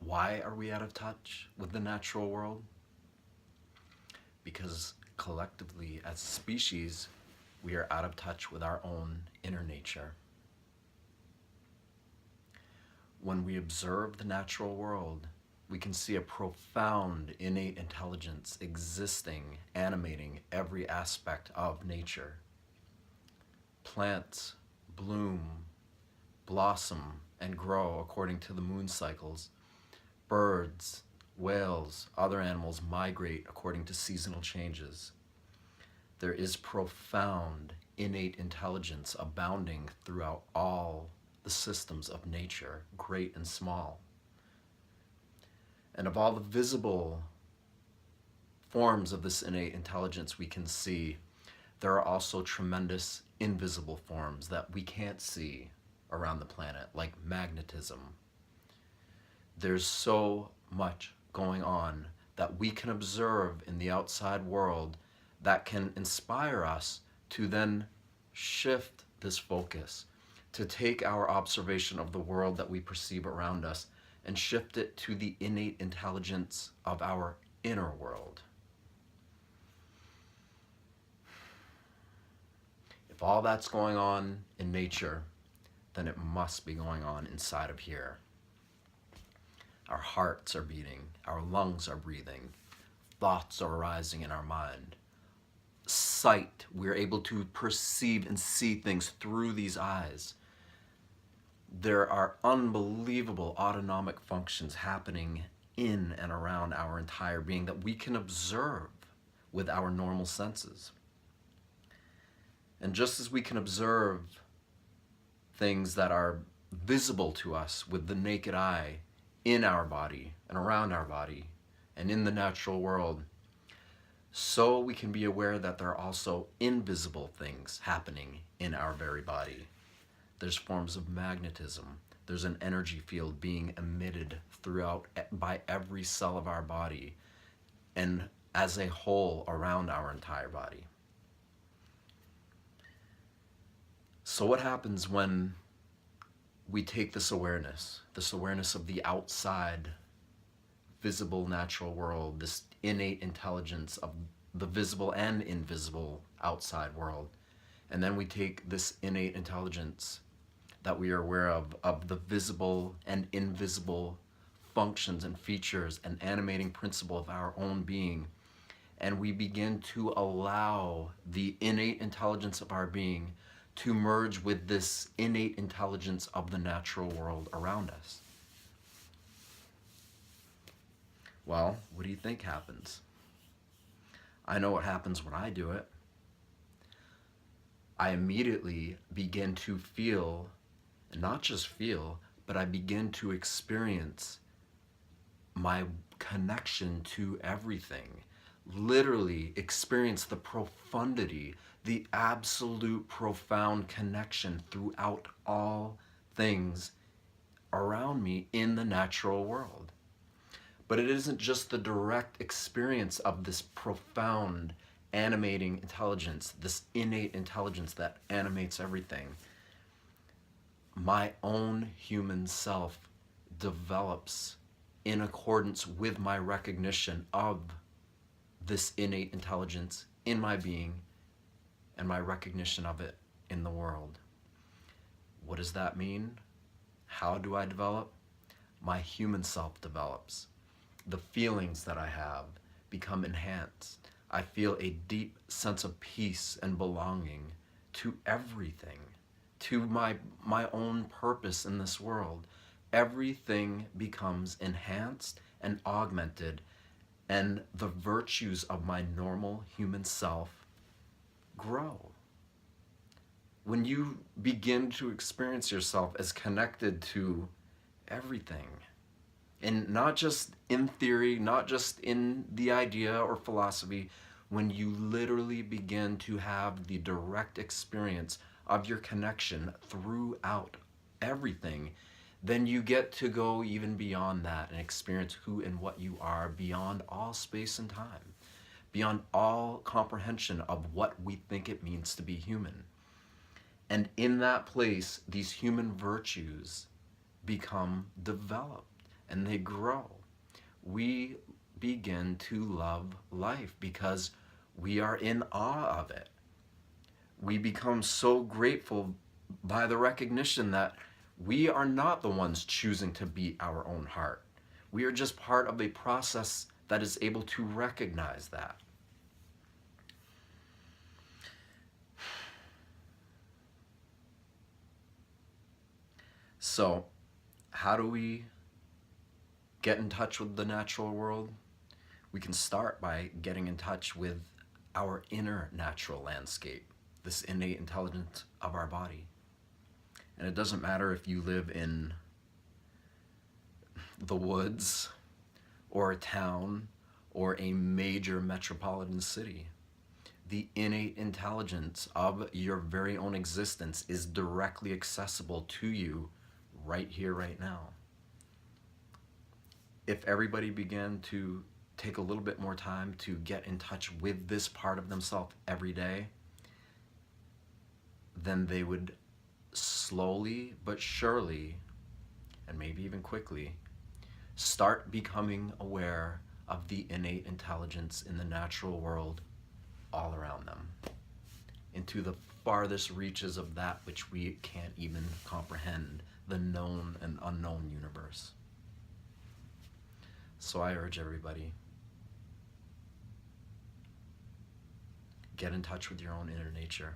Why are we out of touch with the natural world? Because collectively, as a species, we are out of touch with our own inner nature. When we observe the natural world, we can see a profound innate intelligence existing, animating every aspect of nature. Plants bloom, blossom, and grow according to the moon cycles. Birds, whales, other animals migrate according to seasonal changes. There is profound innate intelligence abounding throughout all the systems of nature, great and small. And of all the visible forms of this innate intelligence we can see, there are also tremendous invisible forms that we can't see around the planet, like magnetism. There's so much going on that we can observe in the outside world that can inspire us to then shift this focus, to take our observation of the world that we perceive around us and shift it to the innate intelligence of our inner world. If all that's going on in nature, then it must be going on inside of here. Our hearts are beating, our lungs are breathing, thoughts are arising in our mind. Sight, we're able to perceive and see things through these eyes. There are unbelievable autonomic functions happening in and around our entire being that we can observe with our normal senses. And just as we can observe things that are visible to us with the naked eye in our body and around our body and in the natural world, so we can be aware that there are also invisible things happening in our very body. There's forms of magnetism. There's an energy field being emitted throughout by every cell of our body and as a whole around our entire body. So what happens when we take this awareness of the outside visible natural world, this innate intelligence of the visible and invisible outside world, and then we take this innate intelligence that we are aware of the visible and invisible functions and features and animating principle of our own being, and we begin to allow the innate intelligence of our being to merge with this innate intelligence of the natural world around us. Well, what do you think happens? I know what happens when I do it. I immediately begin to feel, and not just feel, but I begin to experience my connection to everything. Literally experience the profundity, the absolute profound connection throughout all things around me in the natural world. But it isn't just the direct experience of this profound animating intelligence, this innate intelligence that animates everything. My own human self develops in accordance with my recognition of this innate intelligence in my being and my recognition of it in the world. What does that mean? How do I develop? My human self develops. The feelings that I have become enhanced. I feel a deep sense of peace and belonging to everything, to my own purpose in this world. Everything becomes enhanced and augmented, and the virtues of my normal human self grow. When you begin to experience yourself as connected to everything, and not just in theory, not just in the idea or philosophy, when you literally begin to have the direct experience of your connection throughout everything, then you get to go even beyond that and experience who and what you are beyond all space and time, beyond all comprehension of what we think it means to be human. And in that place, these human virtues become developed and they grow. We begin to love life because we are in awe of it. We become so grateful by the recognition that we are not the ones choosing to beat our own heart. We are just part of a process that is able to recognize that. So, how do we get in touch with the natural world? We can start by getting in touch with our inner natural landscape, this innate intelligence of our body. And it doesn't matter if you live in the woods or a town or a major metropolitan city. The innate intelligence of your very own existence is directly accessible to you right here, right now. If everybody began to take a little bit more time to get in touch with this part of themselves every day, then they would slowly but surely, and maybe even quickly, start becoming aware of the innate intelligence in the natural world all around them, into the farthest reaches of that which we can't even comprehend, the known and unknown universe. So I urge everybody, get in touch with your own inner nature.